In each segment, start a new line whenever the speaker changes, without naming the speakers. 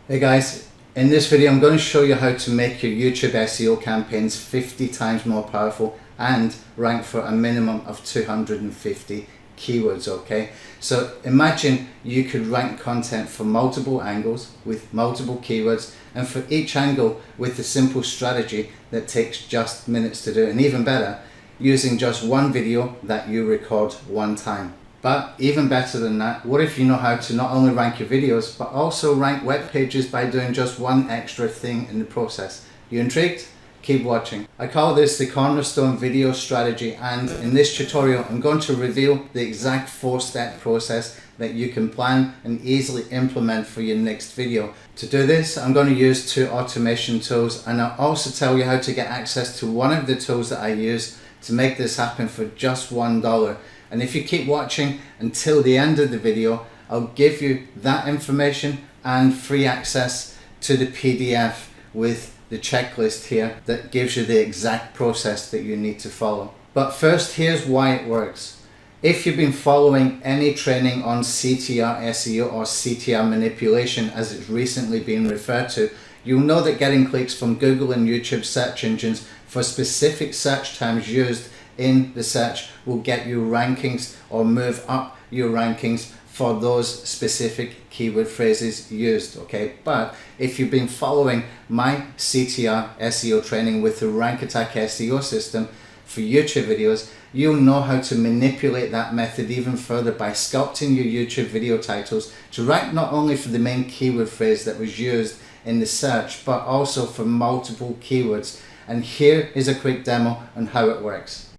Hey guys, in this video I'm going to show you how to make your YouTube SEO campaigns 50 times more powerful and rank for a minimum of 250 keywords, okay? So imagine you could rank content for multiple angles with multiple keywords, and for each angle with a simple strategy that takes just minutes to do, and even better, using just one video that you record one time. But even better than that, what if you know how to not only rank your videos, but also rank web pages by doing just one extra thing in the process? You intrigued? Keep watching. I call this the cornerstone video strategy, and in this tutorial I'm going to reveal the exact 4-step process that you can plan and easily implement for your next video. To do this, I'm going to use 2 automation tools, and I'll also tell you how to get access to one of the tools that I use to make this happen for just $1. And if you keep watching until the end of the video, I'll give you that information and free access to the PDF with the checklist here that gives you the exact process that you need to follow. But first, here's why it works. If you've been following any training on CTR SEO or CTR manipulation, as it's recently been referred to, you'll know that getting clicks from Google and YouTube search engines for specific search terms used in the search will get you rankings or move up your rankings for those specific keyword phrases used, okay? But if you've been following my CTR SEO training with the Rank Attack SEO system for YouTube videos, you'll know how to manipulate that method even further by sculpting your YouTube video titles to rank not only for the main keyword phrase that was used in the search, but also for multiple keywords. And here is a quick demo on how it works.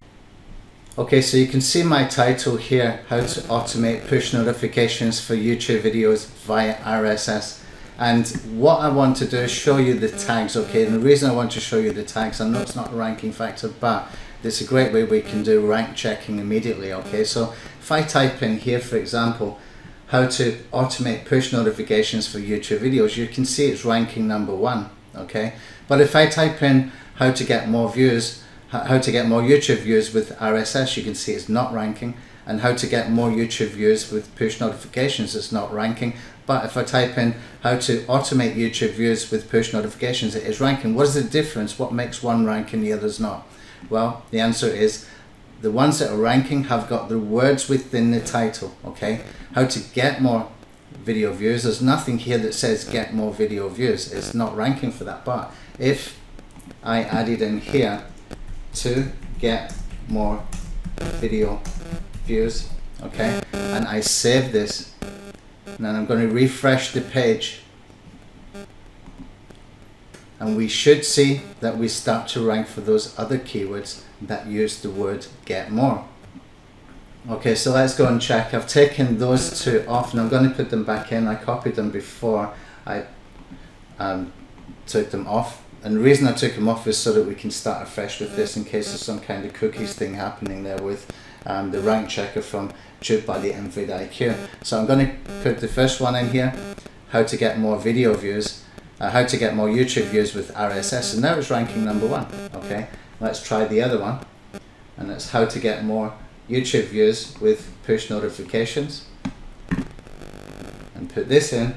Okay, so you can see my title here, how to automate push notifications for YouTube videos via RSS. And what I want to do is show you the tags, okay? And the reason I want to show you the tags, I know it's not a ranking factor, but it's a great way we can do rank checking immediately, okay? So if I type in here, for example, how to automate push notifications for YouTube videos, you can see it's ranking #1, okay? But if I type in how to get more views, how to get more YouTube views with RSS, you can see it's not ranking, and how to get more YouTube views with push notifications, it's not ranking. But if I type in how to automate YouTube views with push notifications, it is ranking. What is the difference? What makes one rank and the others not? Well, the answer is the ones that are ranking have got the words within the title, okay? How to get more video views, there's nothing here that says get more video views. It's not ranking for that. But if I added in here to get more video views, okay, and I save this, and then I'm going to refresh the page, and we should see that we start to rank for those other keywords that use the word get more. Okay, so let's go and check. I've taken those 2 off, and I'm going to put them back in. I copied them before I took them off. And the reason I took them off is so that we can start afresh with this in case there's some kind of cookies thing happening there with the rank checker from 𝗕𝗰𝗙𝗵𝗵. So I'm going to put the first one in here, how to get more video views, how to get more YouTube views with RSS, and now it's ranking #1, okay? Let's try the other one, and it's how to get more YouTube views with push notifications, and put this in,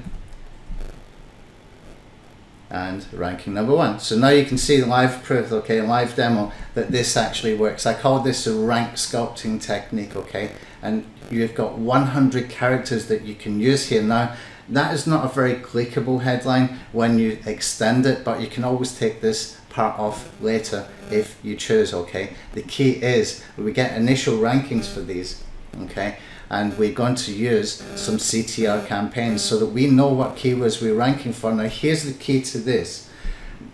and ranking #1. So now you can see live proof, okay, live demo, that this actually works. I call this a rank sculpting technique, okay? And you've got 100 characters that you can use here. Now, that is not a very clickable headline when you extend it, but you can always take this part off later if you choose, okay? The key is we get initial rankings for these, okay? And we're going to use some CTR campaigns so that we know what keywords we're ranking for. Now here's the key to this.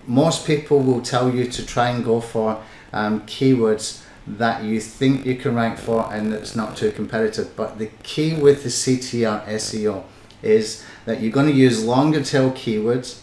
Most people will tell you to try and go for keywords that you think you can rank for and it's not too competitive. But the key with the CTR SEO is that you're going to use longer tail keywords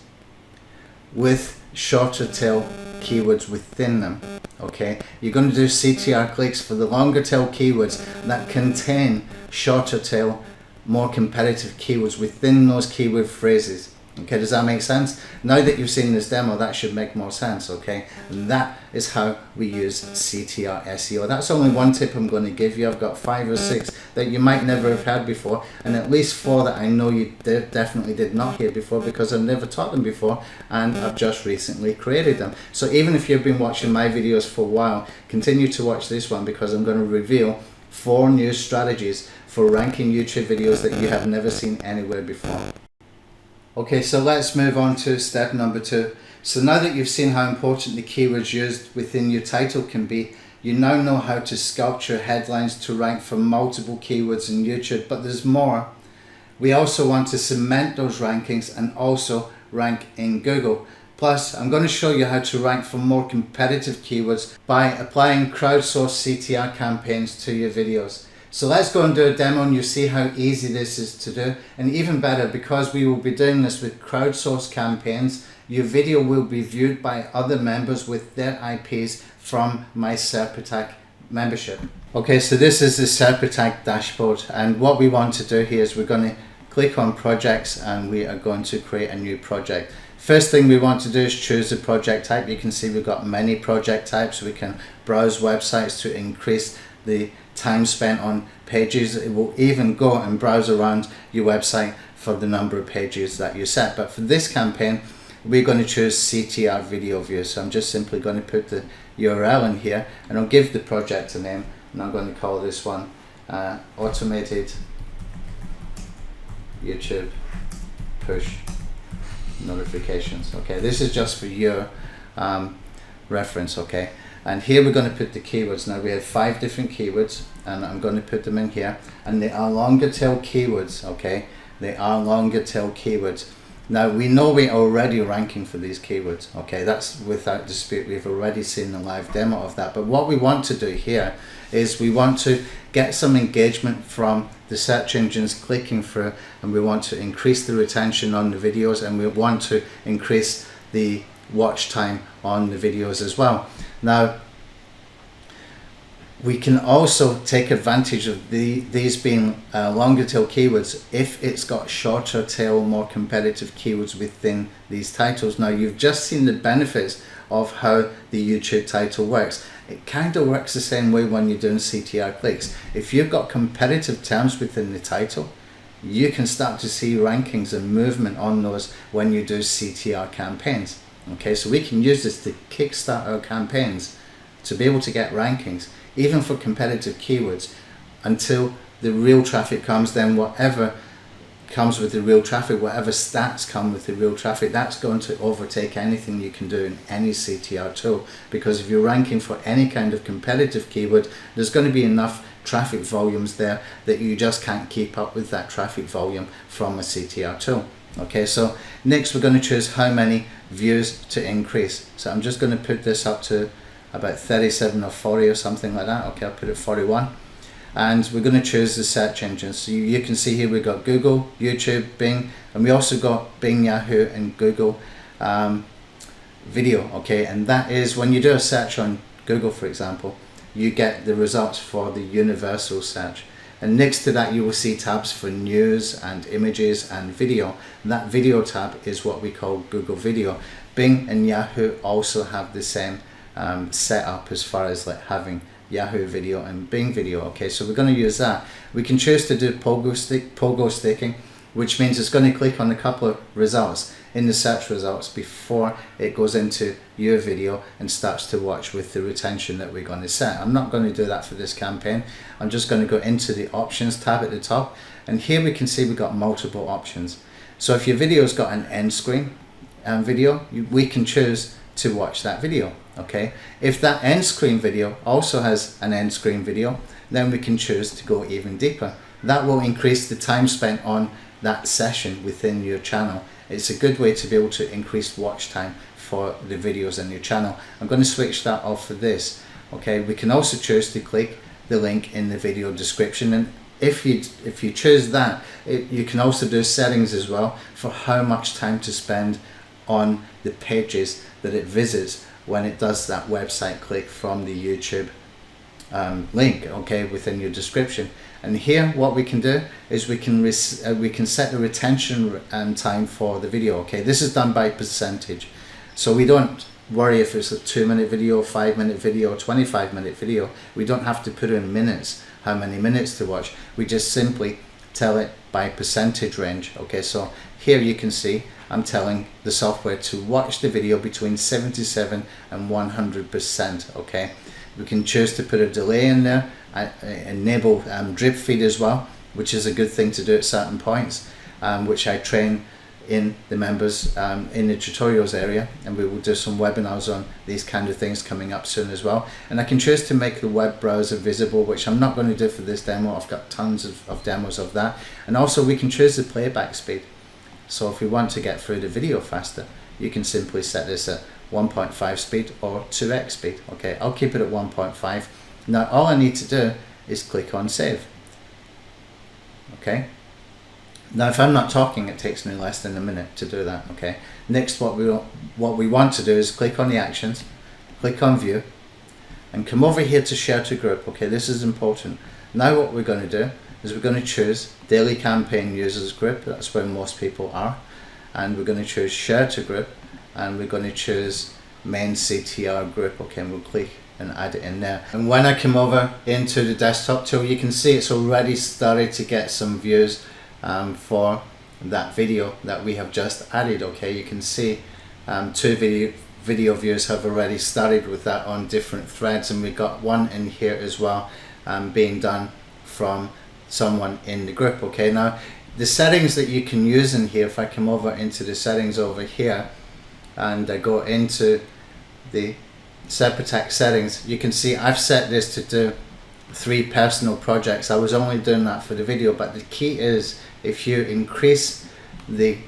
with shorter tail keywords within them, okay? You're going to do CTR clicks for the longer tail keywords that contain shorter tail, more competitive keywords within those keyword phrases. Okay, does that make sense? Now that you've seen this demo, that should make more sense, okay? And that is how we use CTR SEO. That's only one tip I'm going to give you. I've got 5 or 6 that you might never have heard before, and at least 4 that I know you definitely did not hear before, because I've never taught them before and I've just recently created them. So even if you've been watching my videos for a while, continue to watch this one, because I'm going to reveal 4 new strategies for ranking YouTube videos that you have never seen anywhere before. Okay, so let's move on to step number 2. So now that you've seen how important the keywords used within your title can be, you now know how to sculpt your headlines to rank for multiple keywords in YouTube, but there's more. We also want to cement those rankings and also rank in Google. Plus, I'm going to show you how to rank for more competitive keywords by applying crowdsourced CTR campaigns to your videos. So let's go and do a demo, and you'll see how easy this is to do. And even better, because we will be doing this with crowdsourced campaigns, your video will be viewed by other members with their IPs from my 𝗧𝗿 membership. Okay, so this is the 𝗧𝗿 dashboard, and what we want to do here is we're going to click on projects, and we are going to create a new project. First thing we want to do is choose the project type. You can see we've got many project types. We can browse websites to increase the time spent on pages. It will even go and browse around your website for the number of pages that you set. But for this campaign, we're going to choose CTR video views. So I'm just simply going to put the URL in here, and I'll give the project a name, and I'm going to call this one Automated YouTube Push Notifications. Okay, this is just for your reference. Okay, and here we're going to put the keywords. Now we have 5 different keywords, and I'm going to put them in here, and they are longer tail keywords. Okay, they are longer tail keywords. Now we know we're already ranking for these keywords. Okay, that's without dispute. We've already seen the live demo of that. But what we want to do here is we want to get some engagement from the search engines clicking through, and we want to increase the retention on the videos, and we want to increase the watch time on the videos as well. Now we can also take advantage of these being longer tail keywords if it's got shorter tail, more competitive keywords within these titles. Now you've just seen the benefits of how the YouTube title works. It kind of works the same way when you're doing CTR clicks. If you've got competitive terms within the title, you can start to see rankings and movement on those when you do CTR campaigns. Okay, so we can use this to kickstart our campaigns to be able to get rankings, even for competitive keywords, until the real traffic comes. Then whatever comes with the real traffic, whatever stats come with the real traffic, that's going to overtake anything you can do in any CTR tool. Because if you're ranking for any kind of competitive keyword, there's going to be enough traffic volumes there that you just can't keep up with that traffic volume from a CTR tool. Okay, so next we're going to choose how many views to increase. So I'm just going to put this up to about 37 or 40 or something like that. Okay, I'll put it 41. And we're going to choose the search engines. So you can see here we've got Google, YouTube, Bing, and we also got Bing, Yahoo, and Google video. Okay, and that is when you do a search on Google, for example, you get the results for the universal search. And next to that you will see tabs for news and images and video. And that video tab is what we call Google Video. Bing and Yahoo also have the same setup as far as like having Yahoo video and Bing video. Okay, so we're going to use that. We can choose to do pogo sticking, which means it's going to click on a couple of results in the search results before it goes into your video and starts to watch with the retention that we're going to set. I'm not going to do that for this campaign. I'm just going to go into the options tab at the top, and here we can see we've got multiple options. So if your video's got an end screen video, we can choose to watch that video. Okay, if that end screen video also has an end screen video, then we can choose to go even deeper. That will increase the time spent on that session within your channel. It's a good way to be able to increase watch time for the videos in your channel. I'm going to switch that off for this. Okay, we can also choose to click the link in the video description, and if you choose that, you can also do settings as well for how much time to spend on the pages that it visits when it does that website click from the YouTube link, okay, within your description. And here what we can do is we can set the retention time for the video. Okay, this is done by percentage, so we don't worry if it's a 2-minute video, 5-minute video, 25-minute video. We don't have to put in minutes how many minutes to watch. We just simply tell it by percentage range. Okay, so here you can see I'm telling the software to watch the video between 77 and 100%. Okay, we can choose to put a delay in there. I enable drip feed as well, which is a good thing to do at certain points, which I train in the members in the tutorials area, and we will do some webinars on these kind of things coming up soon as well. And I can choose to make the web browser visible, which I'm not going to do for this demo. I've got tons of demos of that. And also we can choose the playback speed. So if we want to get through the video faster, you can simply set this at 1.5 speed or 2x speed. Okay, I'll keep it at 1.5. Now all I need to do is click on save. Okay. Now if I'm not talking, it takes me less than a minute to do that. Okay. Next, what we want to do is click on the actions, click on view, and come over here to share to group. Okay, this is important. Now what we're going to do is we're going to choose daily campaign users group. That's where most people are, and we're going to choose share to group, and we're going to choose main CTR group. Okay, and we'll click and add it in there. And when I come over into the desktop tool, you can see it's already started to get some views for that video that we have just added. Okay, you can see 2 video views have already started with that on different threads, and we've got one in here as well being done from someone in the group. Okay, now the settings that you can use in here, if I come over into the settings over here and I go into the 𝗧𝘂 settings, you can see I've set this to do 3 personal projects. I was only doing that for the video, but the key is if you increase the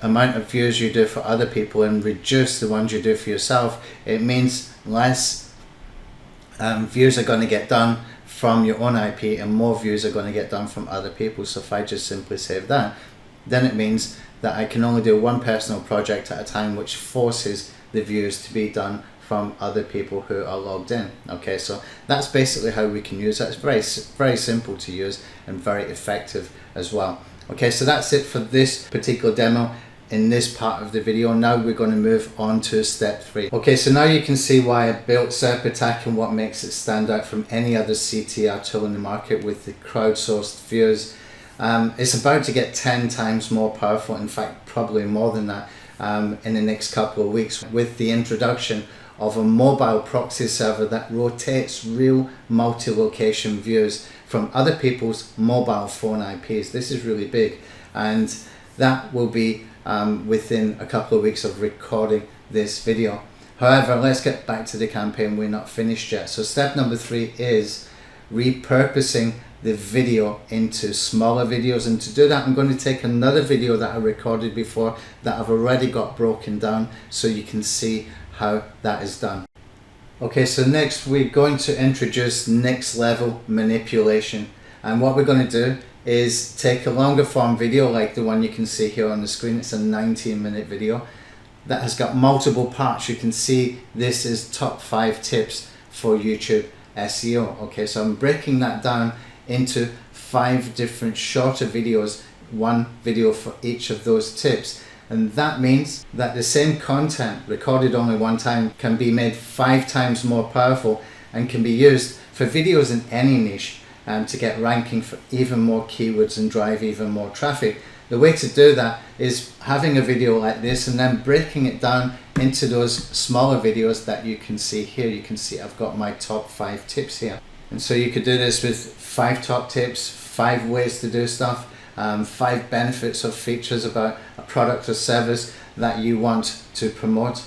amount of views you do for other people and reduce the ones you do for yourself, it means less views are going to get done from your own IP and more views are going to get done from other people. So if I just simply save that, then it means that I can only do 1 personal project at a time, which forces the views to be done from other people who are logged in. Okay, so that's basically how we can use that. It's very simple to use and very effective as well. Okay, so that's it for this particular demo in this part of the video. Now we're going to move on to step 3. Okay, so now you can see why I built 𝗧𝘂𝗃 and what makes it stand out from any other CTR tool in the market with the crowdsourced views. It's about to get 10 times more powerful, in fact probably more than that, in the next couple of weeks, with the introduction of a mobile proxy server that rotates real multi-location views from other people's mobile phone IPs. This is really big, and that will be within a couple of weeks of recording this video. However, let's get back to the campaign. We're not finished yet. So step number 3 is repurposing the video into smaller videos, and to do that I'm going to take another video that I recorded before that I've already got broken down so you can see how that is done. Okay, so next we're going to introduce next level manipulation, and what we're going to do is take a longer form video like the one you can see here on the screen. It's a 19-minute video that has got multiple parts. You can see this is top 5 tips for YouTube SEO. Okay, so I'm breaking that down into 5 different shorter videos, 1 video for each of those tips. And that means that the same content recorded only 1 time can be made 5 times more powerful and can be used for videos in any niche to get ranking for even more keywords and drive even more traffic. The way to do that is having a video like this and then breaking it down into those smaller videos that you can see here. You can see I've got my top 5 tips here. And so you could do this with 5 top tips, 5 ways to do stuff, 5 benefits or features about a product or service that you want to promote.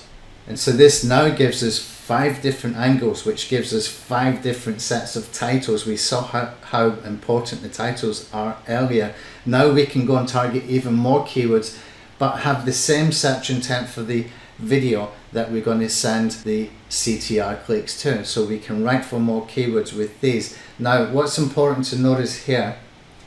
And so this now gives us 5 different angles, which gives us 5 different sets of titles. We saw how important the titles are earlier. Now we can go and target even more keywords, but have the same search intent for the video that we're going to send the CTR clicks to. So we can rank for more keywords with these. Now what's important to notice here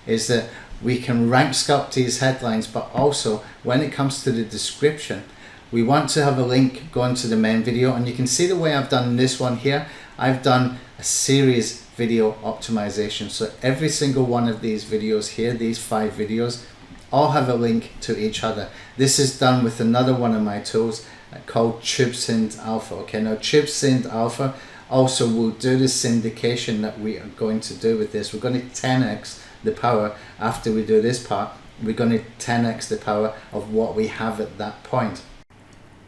is that we can rank sculpt these headlines, but also when it comes to the description, we want to have a link going to the main video. And you can see the way I've done this one here. I've done a series video optimization. So every single one of these videos here, these 5 videos, all have a link to each other. This is done with another one of my tools called 𝗙𝗃 Synd Alpha. Okay, now 𝗙𝗃 Synd Alpha Also, we'll do the syndication that we are going to do with this. We're going to 10x the power after we do this part. We're going to 10x the power of what we have at that point.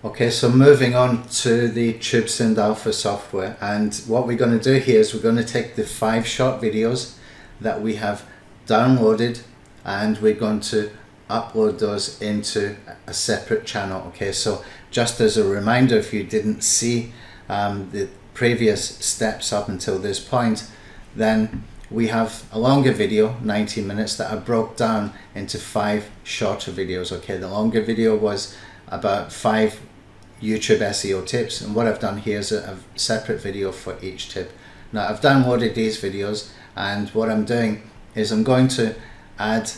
Okay, so moving on to the 𝗙𝗃 Alpha software, and what we're going to do here is we're going to take the 5 short videos that we have downloaded and we're going to upload those into a separate channel. Okay, so just as a reminder, if you didn't see the previous steps up until this point, then we have a longer video, 90 minutes, that I broke down into 5 shorter videos. Okay, the longer video was about 5 YouTube SEO tips, and what I've done here is a separate video for each tip. Now I've downloaded these videos, and what I'm doing is I'm going to add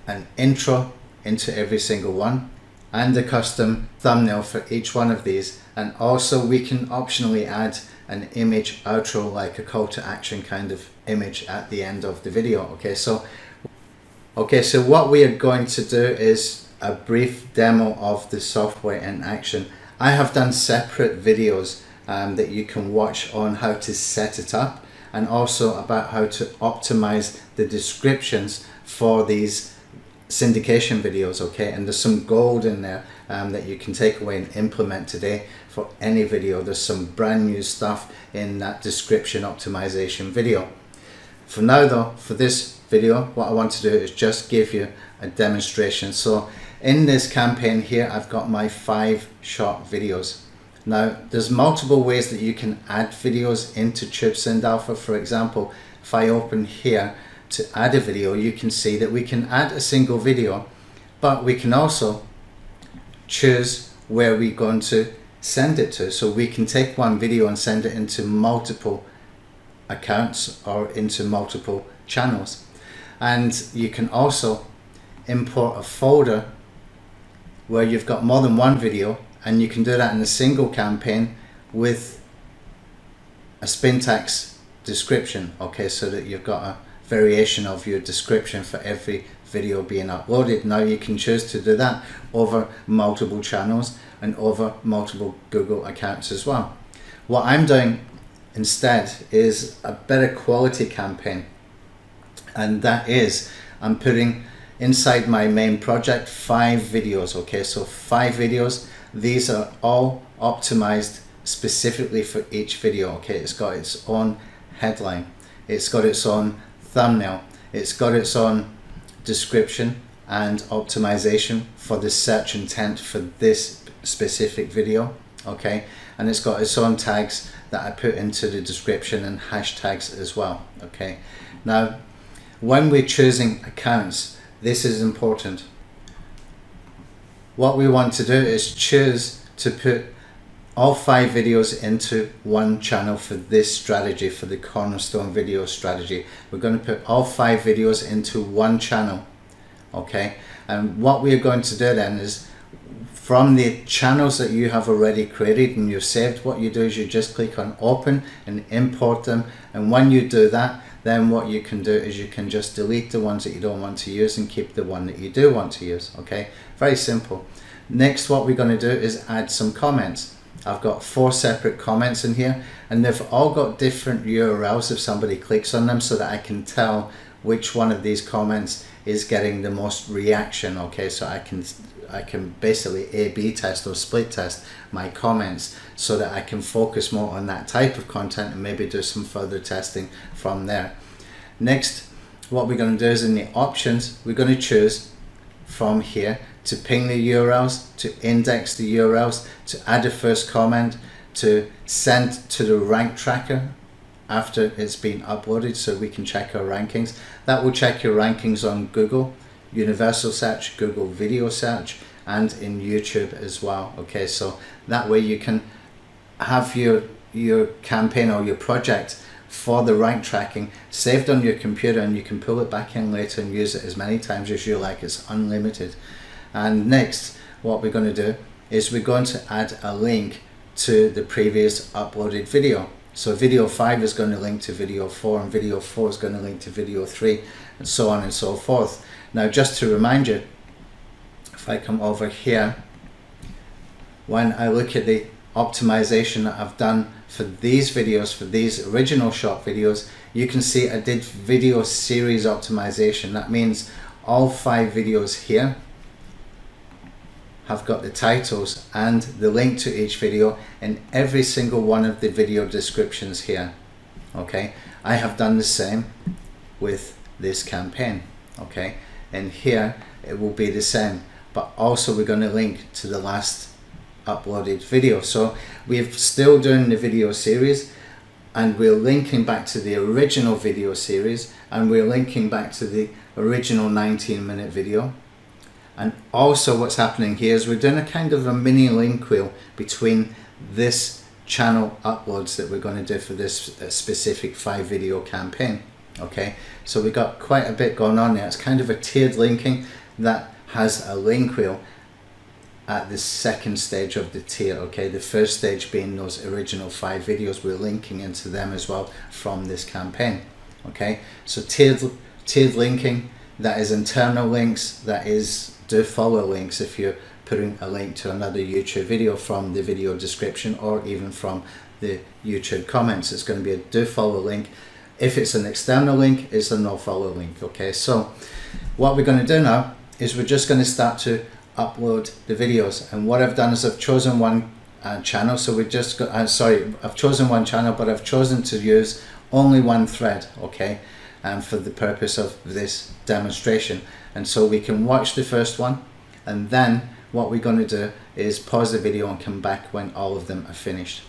an intro into every single one and a custom thumbnail for each one of these, and also we can optionally add an image outro, like a call to action kind of image at the end of the video. Okay, so what we are going to do is a brief demo of the software in action. I have done separate videos that you can watch on how to set it up, and also about how to optimize the descriptions for these syndication videos. Okay, and there's some gold in there that you can take away and implement today for any video. There's some brand new stuff in that description optimization video. For now though, for this video, what I want to do is just give you a demonstration. So in this campaign here, I've got my 5 short videos. Now there's multiple ways that you can add videos into 𝗙𝗃 Alpha. For example, if I open here to add a video, you can see that we can add a single video, but we can also choose where we're going to send it to. So we can take one video and send it into multiple accounts or into multiple channels. And you can also import a folder where you've got more than one video, and you can do that in a single campaign with a syntax description. Okay, so that you've got a variation of your description for every video being uploaded. Now you can choose to do that over multiple channels and over multiple Google accounts as well. What I'm doing instead is a better quality campaign, and that is I'm putting inside my main project 5 videos. Okay, so 5 videos. These are all optimized specifically for each video. Okay, it's got its own headline, it's got its own thumbnail, it's got its own description and optimization for the search intent for this specific video. Okay, and it's got its own tags that I put into the description and hashtags as well. Okay, now when we're choosing accounts, this is important. What we want to do is choose to put all 5 videos into one channel for this strategy, for the cornerstone video strategy. We're going to put all 5 videos into one channel. Okay, and what we're going to do then is, from the channels that you have already created and you've saved, what you do is you just click on open and import them. And when you do that, then what you can do is you can just delete the ones that you don't want to use and keep the one that you do want to use. Okay, very simple. Next, what we're going to do is add some comments. I've got 4 separate comments in here, and they've all got different URLs if somebody clicks on them, so that I can tell which one of these comments is getting the most reaction. Okay, so I can basically A/B test or split test my comments, so that I can focus more on that type of content and maybe do some further testing from there. Next, what we're going to do is in the options, we're going to choose from here to ping the URLs, to index the URLs, to add a first comment, to send to the rank tracker after it's been uploaded, so we can check our rankings. That will check your rankings on Google Universal Search, Google Video Search, and in YouTube as well. Okay, so that way you can have your campaign or your project for the rank tracking saved on your computer, and you can pull it back in later and use it as many times as you like. It's unlimited. And next, what we're going to do is we're going to add a link to the previous uploaded video. So video 5 is going to link to video 4, and video 4 is going to link to video 3, and so on and so forth. Now, just to remind you, if I come over here, when I look at the optimization that I've done for these videos, for these original short videos, you can see I did video series optimization. That means all 5 videos here have got the titles and the link to each video in every single one of the video descriptions here. Okay, I have done the same with this campaign. Okay, and here it will be the same, but also we're going to link to the last uploaded video. So we're still doing the video series, and we're linking back to the original video series, and we're linking back to the original 19-minute video. And also what's happening here is we're doing a kind of a mini link wheel between this channel uploads that we're going to do for this specific 5 video campaign. Okay, so we got quite a bit going on there. It's kind of a tiered linking that has a link wheel at the second stage of the tier. Okay, the first stage being those original 5 videos, we're linking into them as well from this campaign. Okay, so tiered linking, that is internal links, that is do follow links if you're putting a link to another YouTube video from the video description or even from the YouTube comments. It's going to be a do follow link. If it's an external link, it's a no follow link. Okay, so what we're going to do now is we're just going to start to upload the videos. And what I've done is I've chosen one channel. So we just got I've chosen one channel, but I've chosen to use only one thread. Okay, for the purpose of this demonstration. And so we can watch the first one, and then what we're going to do is pause the video and come back when all of them are finished.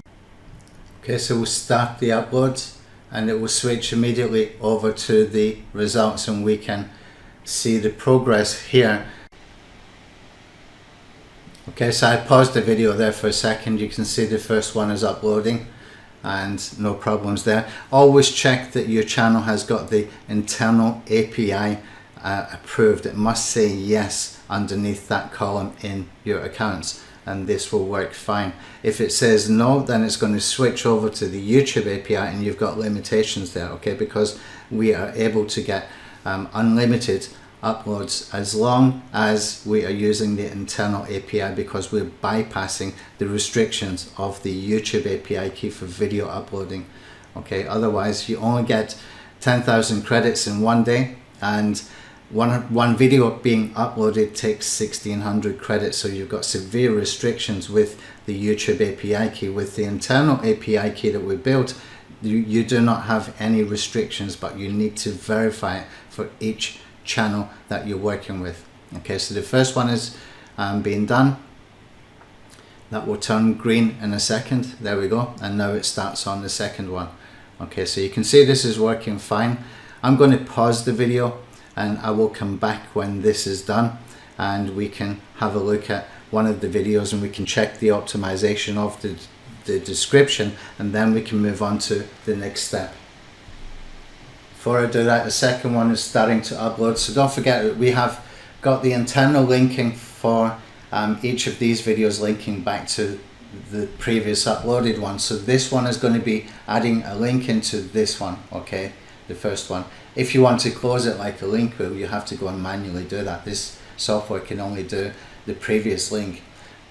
Okay, so we'll start the uploads, and it will switch immediately over to the results, and we can see the progress here. Okay, so I paused the video there for a second. You can see the first one is uploading and no problems there. Always check that your channel has got the internal API approved. It must say yes underneath that column in your accounts, and this will work fine. If it says no, then it's going to switch over to the YouTube API, and you've got limitations there. Okay, because we are able to get unlimited uploads as long as we are using the internal API, because we're bypassing the restrictions of the YouTube API key for video uploading. Okay, otherwise you only get 10,000 credits in one day, and one video being uploaded takes 1,600 credits. So you've got severe restrictions with the YouTube API key. With the internal API key that we built, you do not have any restrictions, but you need to verify it for each channel that you're working with. Okay, so the first one is being done. That will turn green in a second. There we go, and now it starts on the second one. Okay, so you can see this is working fine. I'm going to pause the video, and I will come back when this is done, and we can have a look at one of the videos, and we can check the optimization of the description, and then we can move on to the next step. Before I do that, the second one is starting to upload. So don't forget that we have got the internal linking for each of these videos linking back to the previous uploaded one. So this one is going to be adding a link into this one, okay, the first one. If you want to close it like a link wheel, you have to go and manually do that. This software can only do the previous link,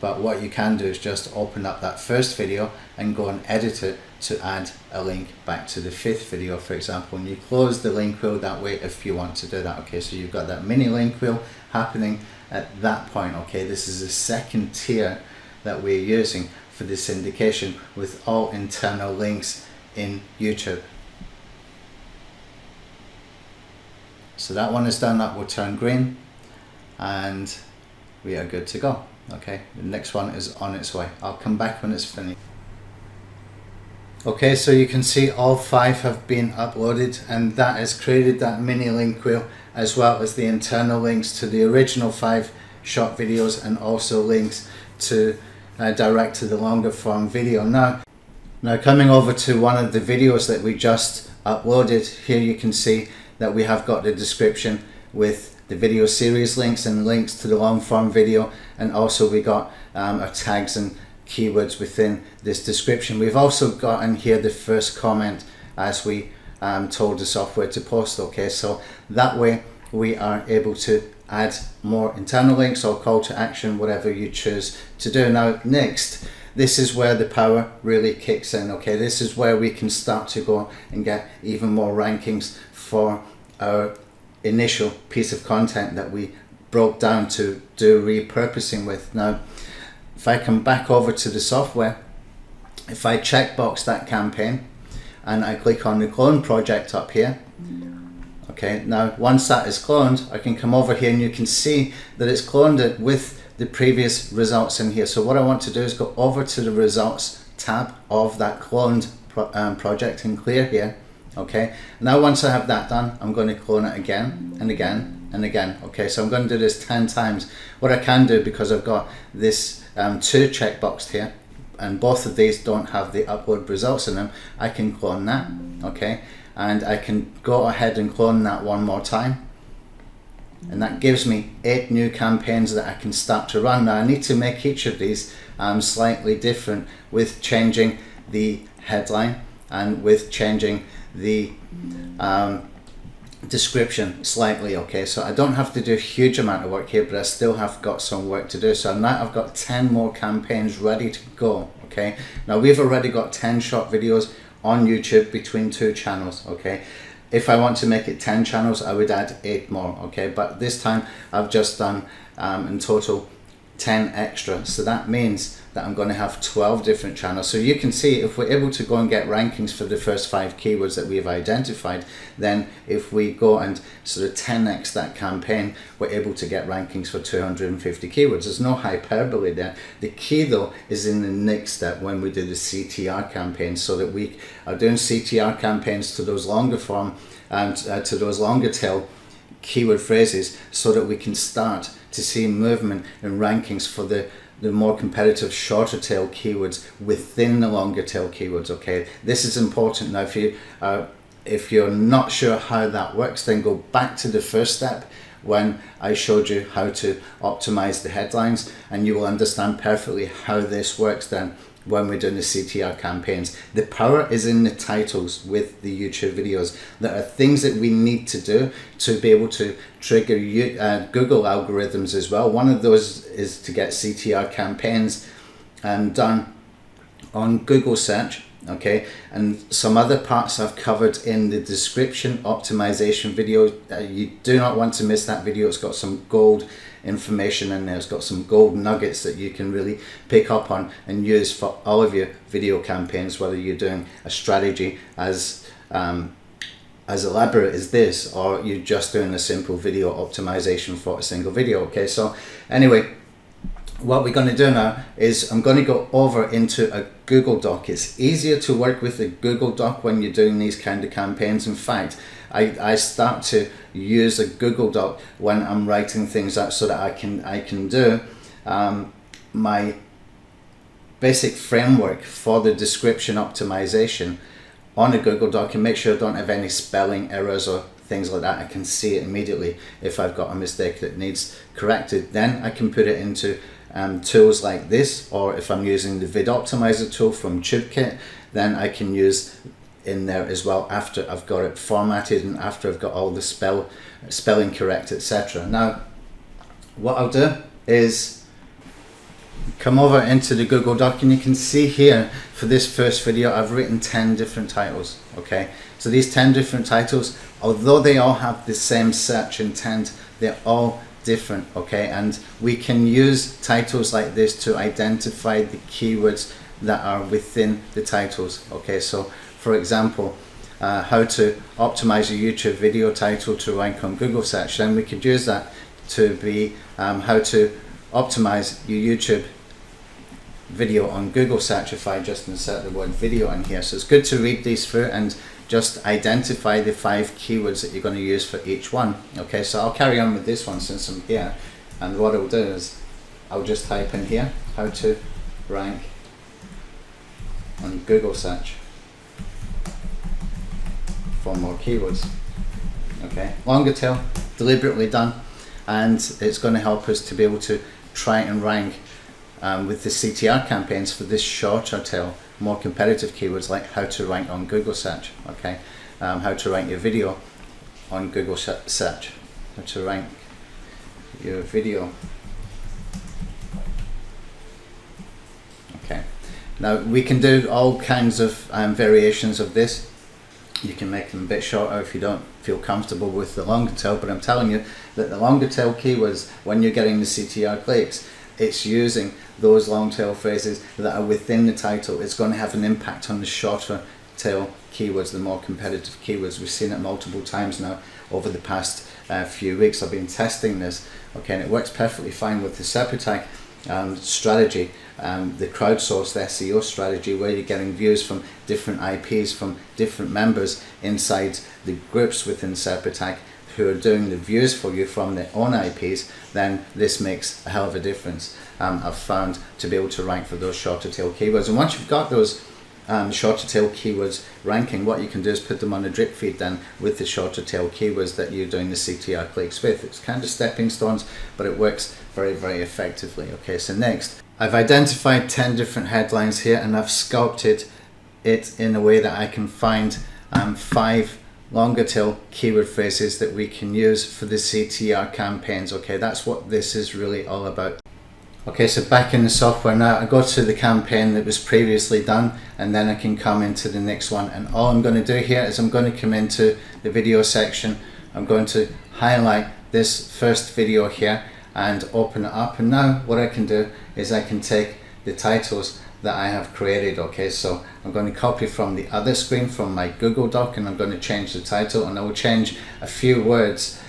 but what you can do is just open up that first video and go and edit it to add a link back to the 5th video, for example, and you close the link wheel that way if you want to do that. Okay, so you've got that mini link wheel happening at that point. Okay, this is the second tier that we're using for the syndication with all internal links in YouTube. So that one is done. That will turn green, and we are good to go. Okay, the next one is on its way. I'll come back when it's finished. Okay, so you can see all 5 have been uploaded, and that has created that mini link wheel, as well as the internal links to the original 5 short videos, and also links to direct to the longer form video. Now coming over to one of the videos that we just uploaded, here you can see that we have got the description with the video series links and links to the long form video, and also we got our tags and keywords within this description. We've also got in here the first comment as we told the software to post. Okay, so that way we are able to add more internal links or call to action, whatever you choose to do. Now next, this is where the power really kicks in, okay? This is where we can start to go and get even more rankings for our initial piece of content that we broke down to do repurposing with. Now, if I come back over to the software, if I checkbox that campaign and I click on the clone project up here, okay, now once that is cloned, I can come over here and you can see that it's cloned it with the previous results in here. So what I want to do is go over to the results tab of that cloned project in clear here. Okay, now once I have that done, I'm going to clone it again and again and again. Okay, so I'm going to do this 10 times. What I can do, because I've got this 2 checkboxed here, and both of these don't have the upload results in them, I can clone that, okay, and I can go ahead and clone that one more time, and that gives me 8 new campaigns that I can start to run. Now I need to make each of these slightly different, with changing the headline and with changing the description slightly, okay? So I don't have to do a huge amount of work here, but I still have got some work to do. So now I've got 10 more campaigns ready to go, okay? Now we've already got 10 short videos on YouTube between 2 channels, okay? If I want to make it 10 channels, I would add 8 more, okay? But this time I've just done in total 10 extra. So that means that I'm going to have 12 different channels. So you can see, if we're able to go and get rankings for the first 5 keywords that we've identified, then if we go and sort of 10x that campaign, we're able to get rankings for 250 keywords. There's no hyperbole there. The key though is in the next step, when we do the CTR campaigns, so that we are doing CTR campaigns to those longer form and to those longer tail keyword phrases, so that we can start to see movement in rankings for the more competitive shorter tail keywords within the longer tail keywords, okay? This is important. Now if you're not sure how that works, then go back to the first step when I showed you how to optimize the headlines, and you will understand perfectly how this works then when we're doing the CTR campaigns. The power is in the titles with the YouTube videos. There are things that we need to do to be able to trigger Google algorithms as well. One of those is to get CTR campaigns done on Google search, okay? And some other parts I've covered in the description optimization video. You do not want to miss that video. It's got some gold information in there. It's got some gold nuggets that you can really pick up on and use for all of your video campaigns, whether you're doing a strategy as elaborate as this, or you're just doing a simple video optimization for a single video, okay? So anyway, what we're going to do now is I'm going to go over into a Google Doc. It's easier to work with a Google Doc when you're doing these kind of campaigns. In fact, I start to use a Google Doc when I'm writing things out, so that I can do my basic framework for the description optimization on a Google Doc, and make sure I don't have any spelling errors or things like that. I can see it immediately if I've got a mistake that needs corrected. Then I can put it into tools like this, or if I'm using the vid optimizer tool from 𝗙𝗊𝘅, then I can use in there as well after I've got it formatted and after I've got all the spelling correct, etc. Now what I'll do is come over into the Google Doc, and you can see here for this first video I've written 10 different titles, okay? So these 10 different titles, although they all have the same search intent, they're all different, okay? And we can use titles like this to identify the keywords that are within the titles, okay? So for example, how to optimize a YouTube video title to rank on Google search, then we could use that to be how to optimize your YouTube video on Google search, if I just insert the word video in here. So it's good to read these through and just identify the 5 keywords that you're going to use for each one, okay? So I'll carry on with this one since I'm here, and what I'll do is I'll just type in here how to rank on Google search for more keywords, okay? Longer tail, deliberately done, and it's going to help us to be able to try and rank with the CTR campaigns for this shorter tail, more competitive keywords, like how to rank on Google search, okay? How to rank your video on Google search, how to rank your video, okay? Now we can do all kinds of variations of this. You can make them a bit shorter if you don't feel comfortable with the longer tail, but I'm telling you that the longer tail keywords, when you're getting the CTR clicks, it's using those long tail phrases that are within the title. It's going to have an impact on the shorter tail keywords, the more competitive keywords. We've seen it multiple times now over the past few weeks. I've been testing this, okay, and it works perfectly fine with the 𝗧𝘂𝗃 strategy, the crowdsourced SEO strategy, where you're getting views from different IPs, from different members inside the groups within 𝗧𝘂𝗃 who are doing the views for you from their own IPs. Then this makes a hell of a difference, I've found, to be able to rank for those shorter tail keywords. And once you've got those shorter tail keywords ranking, what you can do is put them on a drip feed then with the shorter tail keywords that you're doing the CTR clicks with. It's kind of stepping stones, but it works very, very effectively. Okay, so next, I've identified 10 different headlines here, and I've sculpted it in a way that I can find 5 longer tail keyword phrases that we can use for the CTR campaigns. Okay, that's what this is really all about. Okay, so back in the software now, I go to the campaign that was previously done, and then I can come into the next one. And all I'm going to do here is I'm going to come into the video section. I'm going to highlight this first video here and open it up. And now what I can do is I can take the titles that I have created. Okay, so I'm going to copy from the other screen, from my Google Doc, and I'm going to change the title, and I will change a few words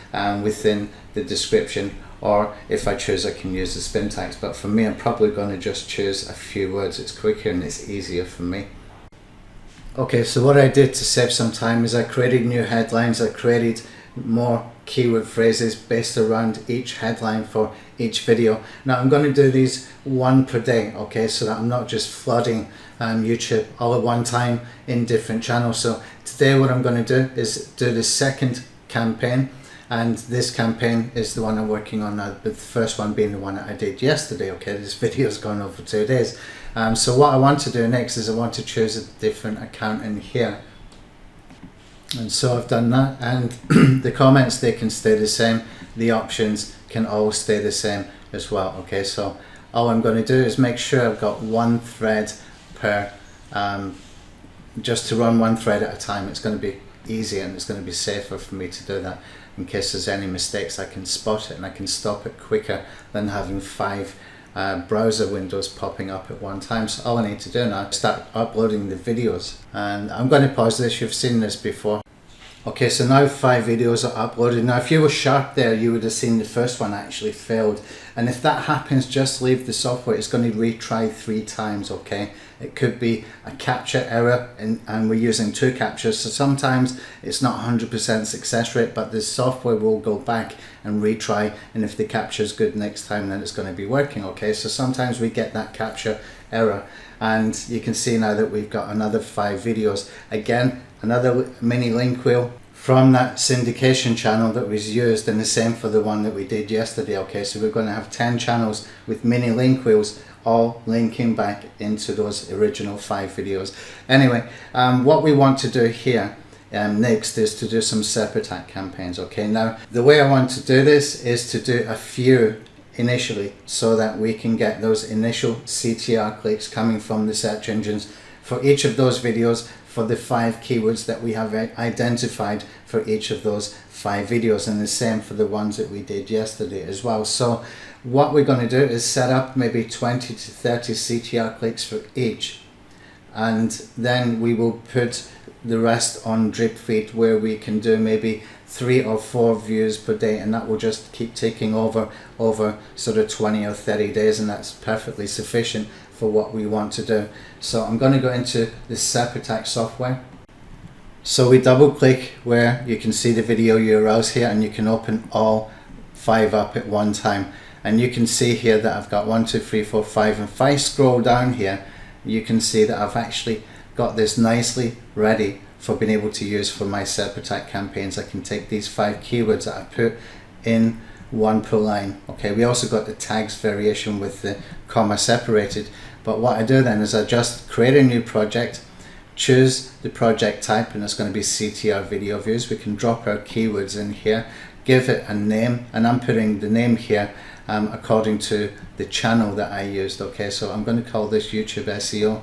within the description. Or if I choose, I can use the spin tags, but for me, I'm probably going to just choose a few words. It's quicker and it's easier for me. Okay, so what I did to save some time is I created new headlines. I created more keyword phrases based around each headline for each video. Now I'm going to do these one per day, okay, so that I'm not just flooding YouTube all at one time in different channels. So today what I'm going to do is do the second campaign. And this campaign is the one I'm working on now, but the first one being the one that I did yesterday. Okay, this video's gone over 2 days. So what I want to do next is I want to choose a different account in here. And so I've done that, and the comments, they can stay the same. The options can all stay the same as well. Okay, so all I'm going to do is make sure I've got one thread per, just to run one thread at a time. It's going to be easier and it's going to be safer for me to do that. In case there's any mistakes, I can spot it and I can stop it quicker than having 5 browser windows popping up at one time. So all I need to do now is start uploading the videos. And I'm going to pause this. You've seen this before. Okay, so now 5 videos are uploaded. Now if you were sharp there, you would have seen the first one actually failed. And if that happens, just leave the software. It's going to retry 3 times, okay? It could be a capture error, and we're using 2 captures. So sometimes it's not 100% success rate, but the software will go back and retry. And if the capture is good next time, then it's going to be working, okay? So sometimes we get that capture error. And you can see now that we've got another 5 videos. Again, another mini link wheel from that syndication channel that was used, and the same for the one that we did yesterday. Okay, so we're going to have 10 channels with mini link wheels, all linking back into those original 5 videos. Anyway, what we want to do here next is to do some 𝗧𝘂𝗃 campaigns. Okay, now the way I want to do this is to do a few initially, so that we can get those initial CTR clicks coming from the search engines for each of those videos, for the 5 keywords that we have identified for each of those 5 videos, and the same for the ones that we did yesterday as well. So what we're going to do is set up maybe 20 to 30 CTR clicks for each, and then we will put the rest on drip feed, where we can do maybe 3 or 4 views per day, and that will just keep ticking over sort of 20 or 30 days, and that's perfectly sufficient for what we want to do. So I'm going to go into the 𝗧𝘂𝗃 software. So we double click where you can see the video URLs here, and you can open all 5 up at one time, and you can see here that I've got 1, 2, 3, 4, 5, and if I scroll down here, you can see that I've actually got this nicely ready for being able to use for my 𝗧𝘂𝗃 campaigns. I can take these 5 keywords that I put in one per line. Okay, we also got the tags variation with the comma separated, but what I do then is I just create a new project, choose the project type, and it's going to be CTR video views. We can drop our keywords in here, give it a name, and I'm putting the name here according to the channel that I used. Okay, so I'm going to call this YouTube SEO,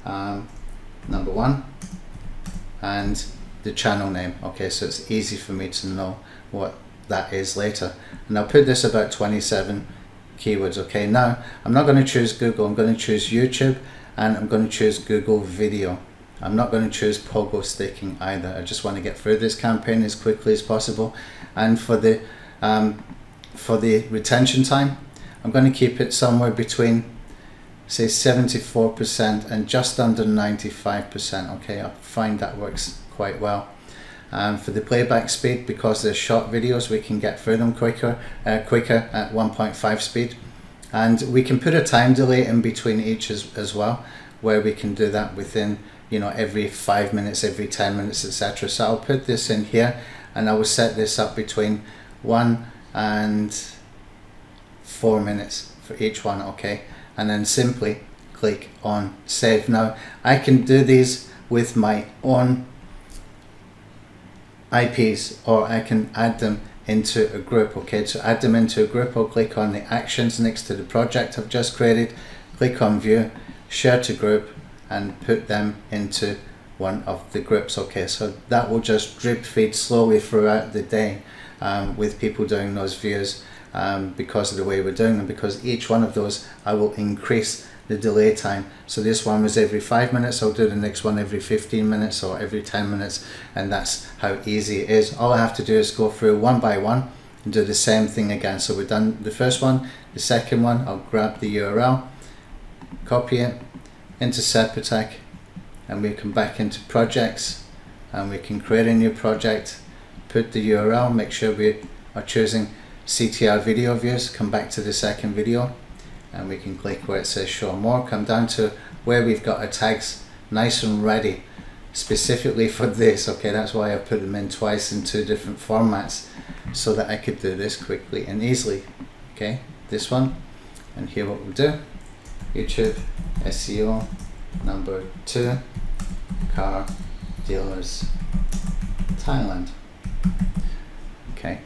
number 1 and the channel name. Okay, so it's easy for me to know what that is later. And I'll put this about 27 keywords. Okay, now I'm not going to choose Google, I'm going to choose YouTube, and I'm going to choose Google Video. I'm not going to choose pogo sticking either. I just want to get through this campaign as quickly as possible. And for the retention time, I'm going to keep it somewhere between, say, 74% and just under 95%. Okay, I find that works quite well. For the playback speed, because they're short videos, we can get through them quicker at 1.5 speed, and we can put a time delay in between each as well, where we can do that within, you know, every 5 minutes, every 10 minutes, etc. So I'll put this in here, and I will set this up between 1 and 4 minutes for each one. Okay, and then simply click on save. Now I can do these with my own IPs, or I can add them into a group. Okay, to add them into a group, I'll click on the actions next to the project I've just created, click on view, share to group, and put them into one of the groups. Okay, so that will just drip feed slowly throughout the day with people doing those views, because of the way we're doing them, because each one of those I will increase the delay time. So this one was every 5 minutes, I'll do the next one every 15 minutes or every 10 minutes, and that's how easy it is. All I have to do is go through one by one and do the same thing again. So we've done the first one, the second one, I'll grab the URL, copy it into 𝗧𝘂, and we come back into projects, and we can create a new project, put the URL, make sure we are choosing CTR video views, come back to the second video, and we can click where it says show more, come down to where we've got our tags nice and ready specifically for this. Okay, that's why I put them in twice in 2 different formats, so that I could do this quickly and easily. Okay, this one, and here what we'll do, YouTube SEO number 2 car dealers Thailand. Okay,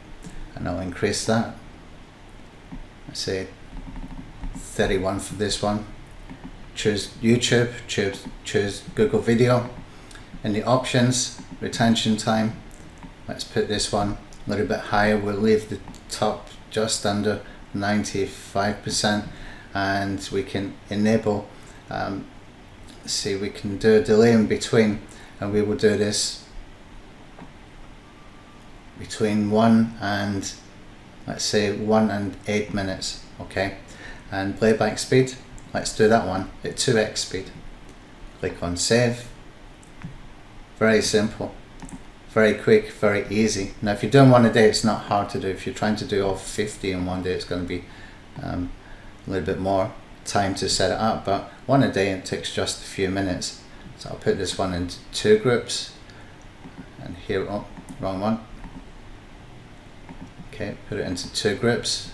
and I'll increase that, I say 31 for this one, choose YouTube, choose Google Video. In the options, retention time, let's put this one a little bit higher, we'll leave the top just under 95%, and we can enable, see, we can do a delay in between, and we will do this between 1 and, let's say, 1 and 8 minutes. Okay, and playback speed, let's do that one at 2x speed. Click on save. Very simple, very quick, very easy. Now if you're doing one a day, it's not hard to do. If you're trying to do all 50 in one day, it's going to be a little bit more time to set it up, but one a day, it takes just a few minutes. So I'll put this one into 2 groups, and here, oh, wrong one. Okay, put it into 2 groups,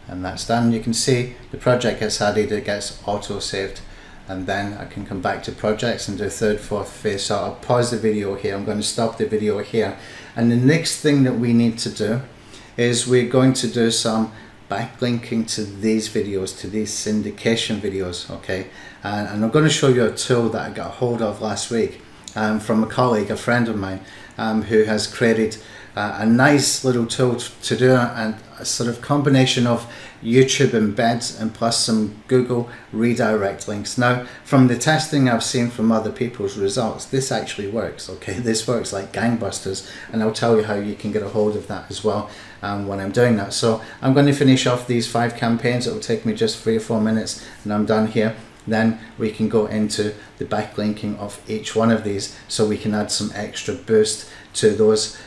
and that's done. You can see the project gets added, it gets auto saved, and then I can come back to projects and do 3rd, 4th phase. So I'll pause the video here, I'm going to stop the video here, and the next thing that we need to do is we're going to do some backlinking to these videos, to these syndication videos. Okay, and I'm going to show you a tool that I got hold of last week from a colleague, a friend of mine, who has created a nice little tool to do and a sort of combination of YouTube embeds and plus some Google redirect links. Now from the testing I've seen from other people's results, this actually works. Okay, this works like gangbusters, and I'll tell you how you can get a hold of that as well when I'm doing that. So I'm going to finish off these 5 campaigns. It will take me just 3 or 4 minutes and I'm done here. Then we can go into the backlinking of each one of these, so we can add some extra boost to those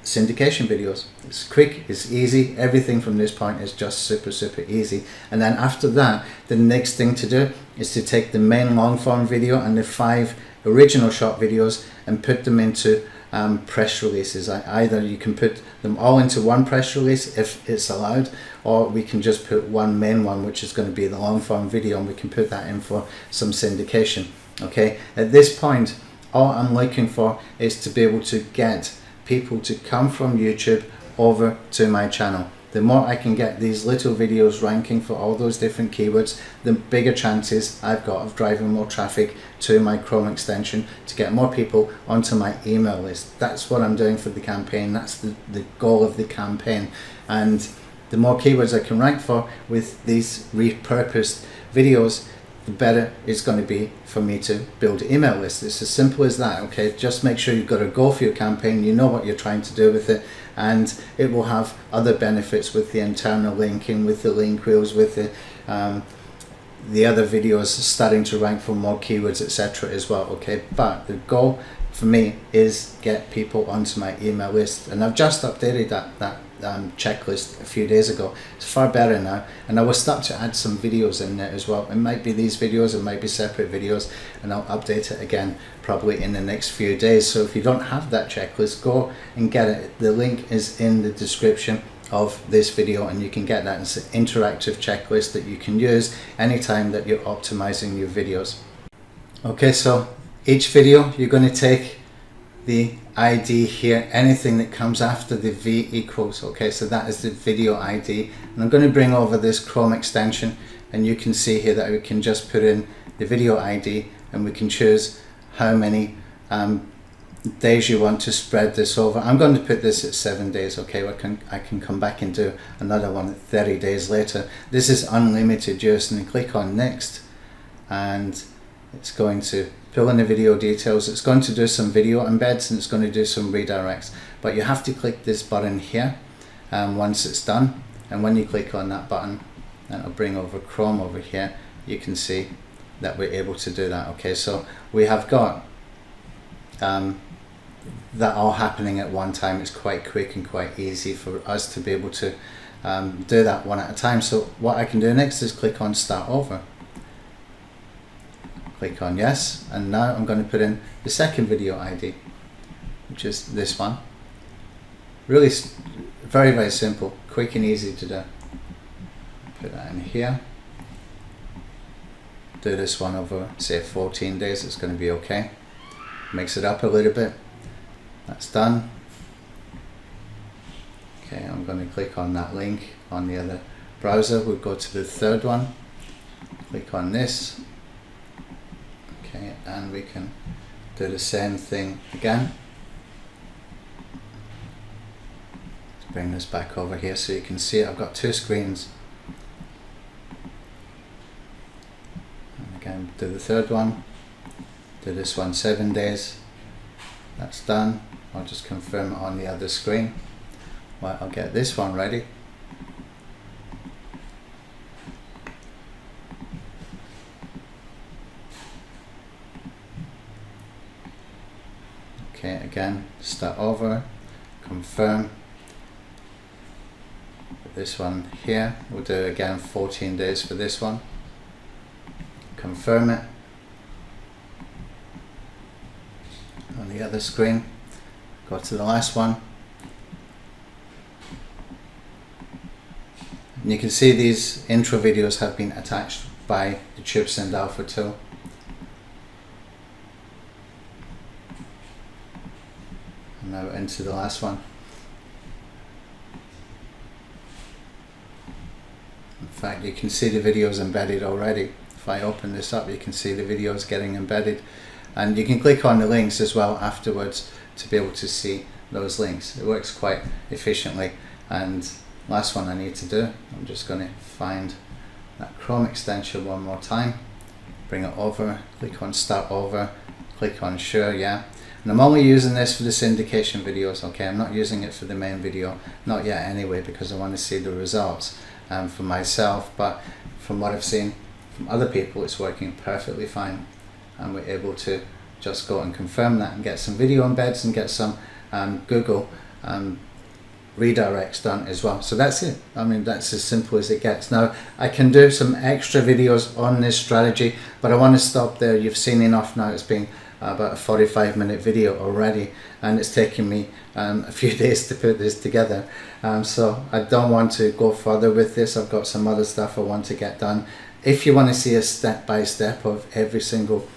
syndication videos. It's quick, it's easy, everything from this point is just super easy. And then after that, the next thing to do is to take the main long form video and the 5 original short videos and put them into press releases. Either you can put them all into one press release if it's allowed, or we can just put one main one, which is going to be the long form video, and we can put that in for some syndication. Okay, at this point all I'm looking for is to be able to get people to come from YouTube over to my channel. the more I can get these little videos ranking for all those different keywords, the bigger chances I've got of driving more traffic to my Chrome extension to get more people onto my email list. That's what I'm doing for the campaign. That's the goal of the campaign. And the more keywords I can rank for with these repurposed videos, the better it's going to be for me to build an email list. It's as simple as that, okay? Just make sure you've got a goal for your campaign, you know what you're trying to do with it, and it will have other benefits with the internal linking, with the link wheels, with the other videos starting to rank for more keywords, etc. as well, okay? But the goal for me is get people onto my email list, and I've just updated that checklist a few days ago. It's far better now, and I will start to add some videos in there as well. It might be these videos, it might be separate videos, and I'll update it again probably in the next few days. So if you don't have that checklist, go and get it. The link is in the description of this video, and you can get that. It's an interactive checklist that you can use anytime that you're optimizing your videos. Okay, so each video you're going to take the ID here, anything that comes after the V equals, okay, so that is the video ID, and I'm going to bring over this Chrome extension, and you can see here that we can just put in the video ID, and we can choose how many days you want to spread this over. I'm going to put this at 7 days, okay? I can come back and do another one at 30 days later. This is unlimited use, and you click on next, and it's going to fill in the video details. It's going to do some video embeds, and it's going to do some redirects, but you have to click this button here once it's done, and when you click on that button, and it'll bring over Chrome over here, you can see that we're able to do that. Okay, so we have got that all happening at one time. It's quite quick and quite easy for us to be able to do that one at a time. So what I can do next is click on start over, click on yes, and now I'm going to put in the second video ID, which is this one. Really very, very simple, quick and easy to do. Put that in here, do this one over say 14 days, it's going to be okay. Mix it up a little bit. That's done. Okay, I'm going to click on that link on the other browser. We'll go to the third one, click on this. Okay, and we can do the same thing again. Let's bring this back over here so you can see it. I've got two screens. And again, do the third one. Do this one 7 days. That's done. I'll just confirm it on the other screen. Well, I'll get this one ready. Okay, again, start over, confirm. This one here, we'll do again 14 days for this one. Confirm it. On the other screen, go to the last one. And you can see these intro videos have been attached by the Synd alpha tool. And now into the last one. In fact, you can see the videos embedded already. If I open this up, you can see the videos getting embedded. And you can click on the links as well afterwards to be able to see those links. It works quite efficiently. And last one I need to do, I'm just going to find that Chrome extension one more time, bring it over, click on start over, click on sure, yeah. And I'm only using this for the syndication videos, okay? I'm not using it for the main video, not yet anyway, because I want to see the results for myself. But from what I've seen from other people, it's working perfectly fine. And we're able to just go and confirm that and get some video embeds and get some Google redirects done as well. So that's it. I mean, that's as simple as it gets. Now, I can do some extra videos on this strategy, but I want to stop there. You've seen enough now. It's been about a 45-minute video already, and it's taken me a few days to put this together. So I don't want to go further with this. I've got some other stuff I want to get done. If you want to see a step-by-step of every single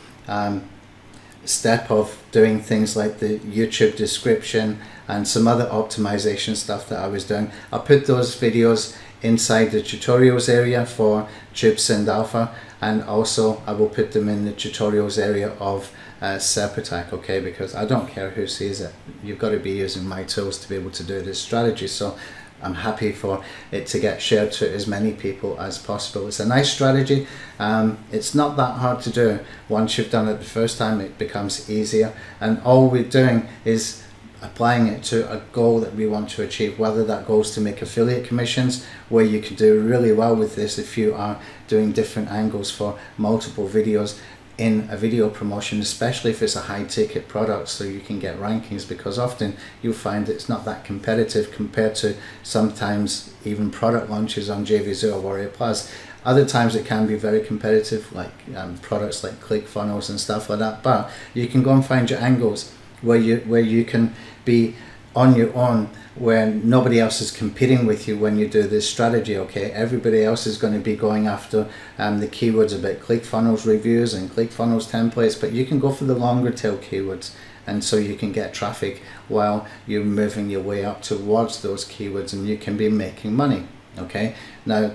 step of doing things like the YouTube description and some other optimization stuff that I was doing. I'll put those videos inside the tutorials area for 𝗙𝗿 and also I will put them in the tutorials area of 𝗙𝗂𝗃, okay, because I don't care who sees it. You've got to be using my tools to be able to do this strategy, so I'm happy for it to get shared to as many people as possible. It's a nice strategy. It's not that hard to do. Once you've done it the first time, it becomes easier, and all we're doing is applying it to a goal that we want to achieve, whether that goal is to make affiliate commissions, where you can do really well with this if you are doing different angles for multiple videos in a video promotion, especially if it's a high ticket product, so you can get rankings, because often you'll find it's not that competitive compared to sometimes even product launches on 𝗕𝗰𝗸𝗃𝗲. Other times it can be very competitive, like products like ClickFunnels and stuff like that, but you can go and find your angles where you can be on your own, where nobody else is competing with you when you do this strategy, okay? Everybody else is going to be going after the keywords about ClickFunnels reviews and ClickFunnels templates, but you can go for the longer tail keywords, and so you can get traffic while you're moving your way up towards those keywords, and you can be making money, okay? Now,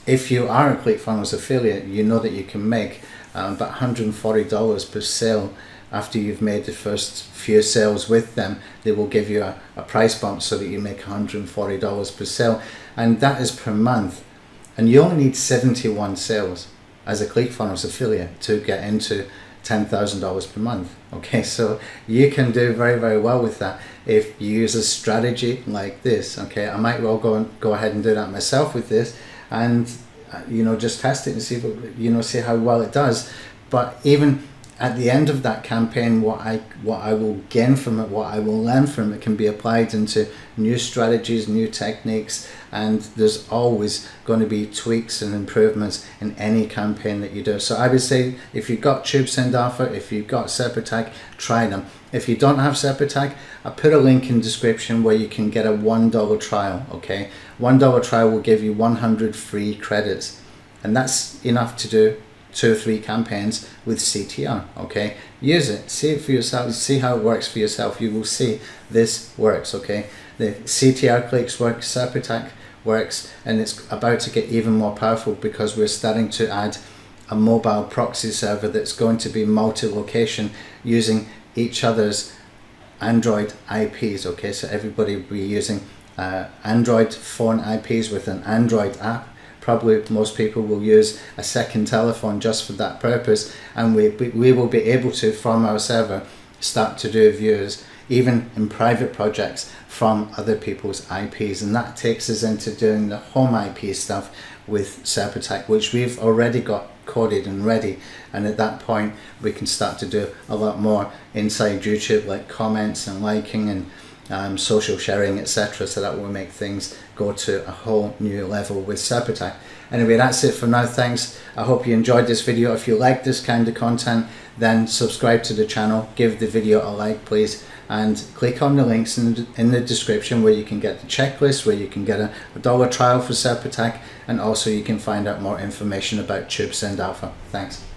if you are a ClickFunnels affiliate, you know that you can make about $140 per sale. After you've made the first few sales with them, they will give you a price bump so that you make $140 per sale, and that is per month. And you only need 71 sales as a ClickFunnels affiliate to get into $10,000 per month. Okay, so you can do very, very well with that if you use a strategy like this. Okay, I might well go ahead and do that myself with this, and just test it and see see how well it does. But even at the end of that campaign, what I will gain from it, what I will learn from it, can be applied into new strategies, new techniques, and there's always going to be tweaks and improvements in any campaign that you do. So I would say, if you've got 𝗙𝗿, if you've got 𝗙𝗂𝗃, try them. If you don't have 𝗙𝗂𝗃, I put a link in description where you can get a $1 trial, okay? $1 trial will give you 100 free credits, and that's enough to do 2 or 3 campaigns with CTR, okay? Use it, see it for yourself, see how it works for yourself. You will see this works, okay? The CTR clicks work, 𝗙𝗂𝗃 works, and it's about to get even more powerful because we're starting to add a mobile proxy server that's going to be multi-location using each other's Android IPs, okay? So everybody will be using Android phone IPs with an Android app. Probably most people will use a second telephone just for that purpose, and we will be able to, from our server, start to do views even in private projects from other people's IPs, and that takes us into doing the home IP stuff with 𝗙𝗂𝗃, which we've already got coded and ready, and at that point we can start to do a lot more inside YouTube, like comments and liking and social sharing, etc. So that will make things go to a whole new level with 𝗙𝗂𝗃. Anyway, that's it for now. Thanks. I hope you enjoyed this video. If you like this kind of content, then subscribe to the channel, give the video a like please, and click on the links in the description where you can get the checklist, where you can get a $1 trial for 𝗙𝗂𝗃, and also you can find out more information about 𝗙𝗿. Thanks.